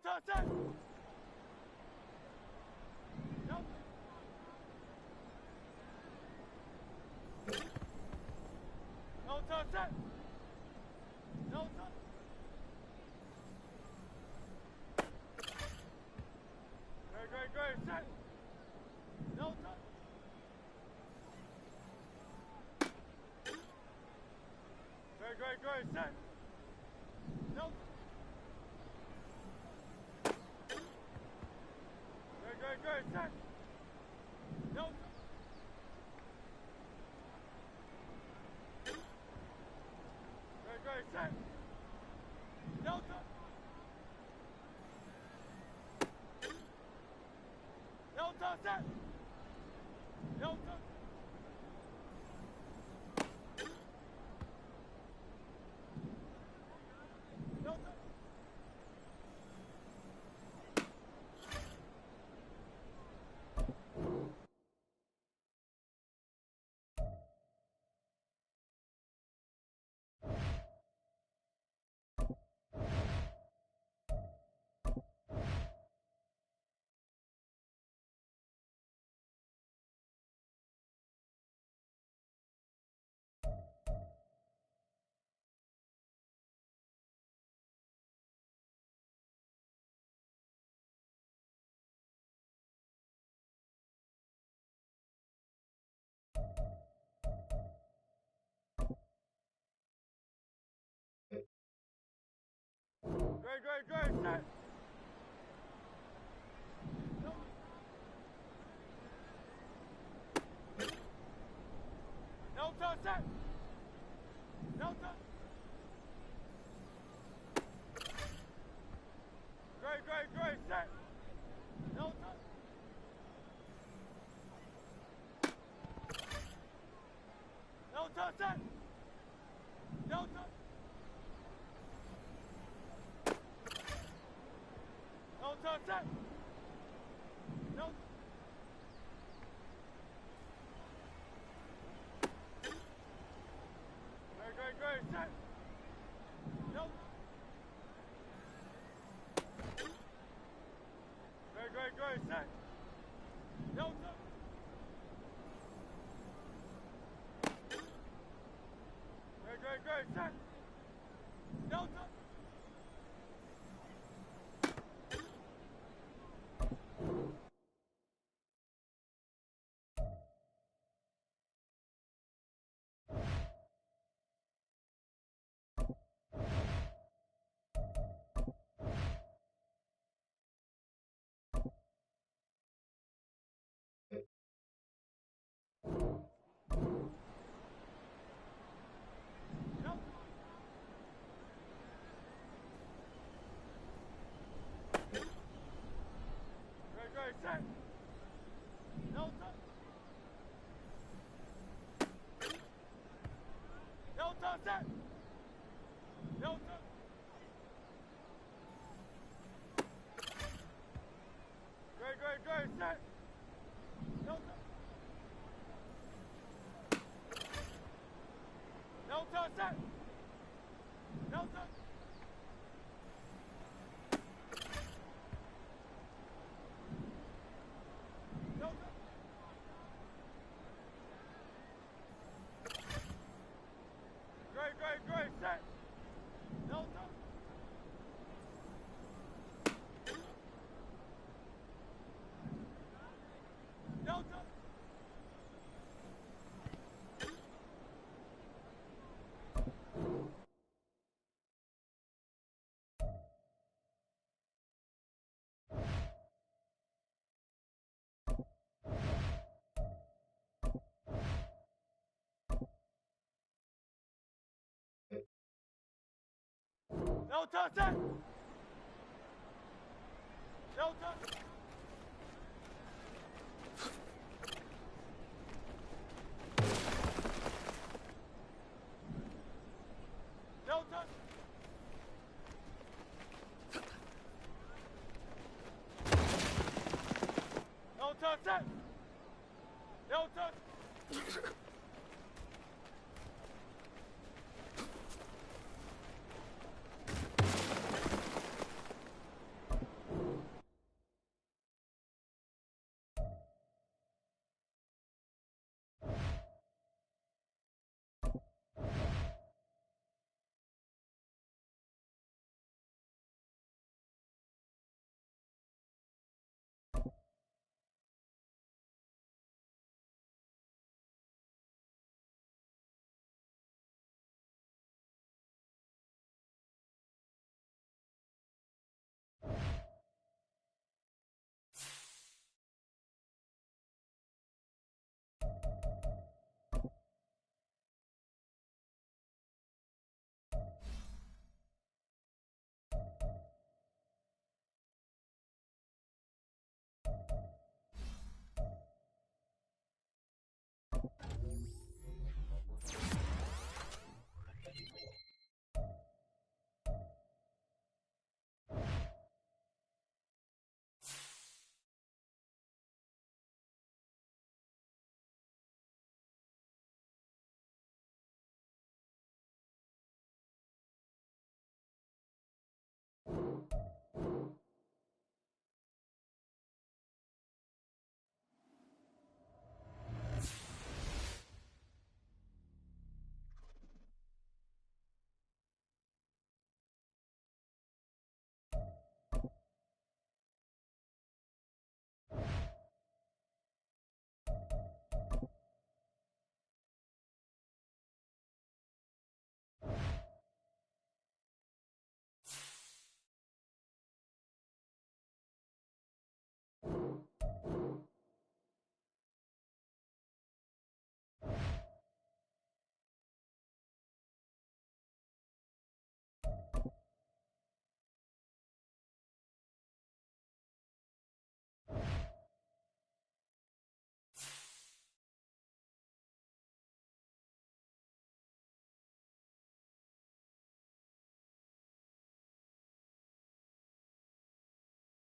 touch it. No. No touch it. No touch. Great. Set. No touch. Great. Set. No. Great. Set. No. Great. Set. No. No touch it. No touch. No touch. Great. Set. No. No touch it. No touch. Great. Set. No touch. No touch it. No touch. No touch it. No. Great. Set. No. Great. Set. No touch. Great. Set. No touch. No. Great. Set. No touch. No touch it. No touch. Great. Set. No touch. No touch it. No touch. No touch. Great. Set. No touch. No touch. No touch it. No touch. No touch. No touch it. No touch.